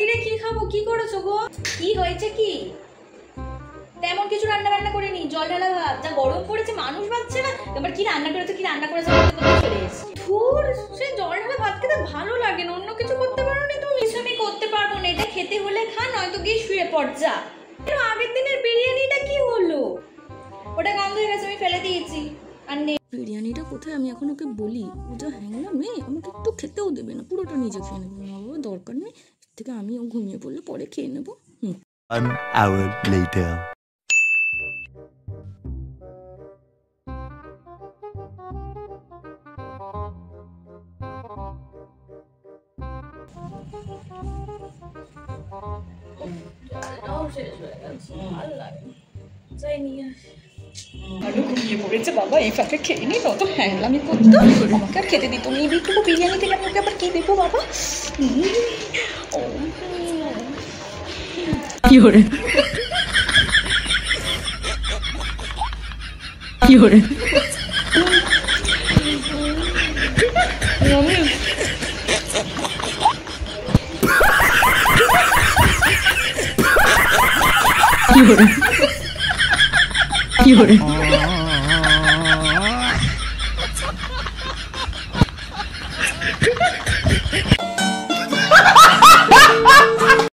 রাত্রিরে কি খাবো? কি করেছো গো? কি হয়েছে কি? তেমন কিছু রান্না বান্না করিনি, জল ঢালা ভাত। যা গরম পড়েছে মানুষ বাঁচছে না। এবার কি রান্না করেছে, কি রান্না করেছে চলে এসেছি। ধুর, সে জল ঢালা ভাত খেতে ভালো লাগে না। অন্য কিছু করতে পারো না তুমি? আমি করতে পারবো না। এটা খেতে হলে খা, নয়তো গিয়ে শুয়ে পড় যা। আগের দিনের বিরিয়ানিটা কি হলো? ওটা গন্ধ হয়ে গেছে, আমি ফেলে দিয়েছি। আর বিরিয়ানিটা কোথায়? আমি এখন ওকে বলি, ও যা হ্যাংলা মেয়ে, আমাকে একটু খেতেও দেবে না, পুরোটা নিজে খেয়ে নেবো। মা বাবা দরকার নেই, এর থেকে আমিও ঘুমিয়ে পড়লে পরে খেয়ে নেবো। 1 hour later. ঘুমিয়ে পড়েছে বাবা, এই ফাঁকে খেয়ে নি, তত হ্যাংলামি করতো, আমাকে আর খেতে দিত। নিবি একটু বিরিয়ানি থেকে, আমাকে আবার কি দেবো বাবা? কি হরে কি হরে কি হরে কি হরে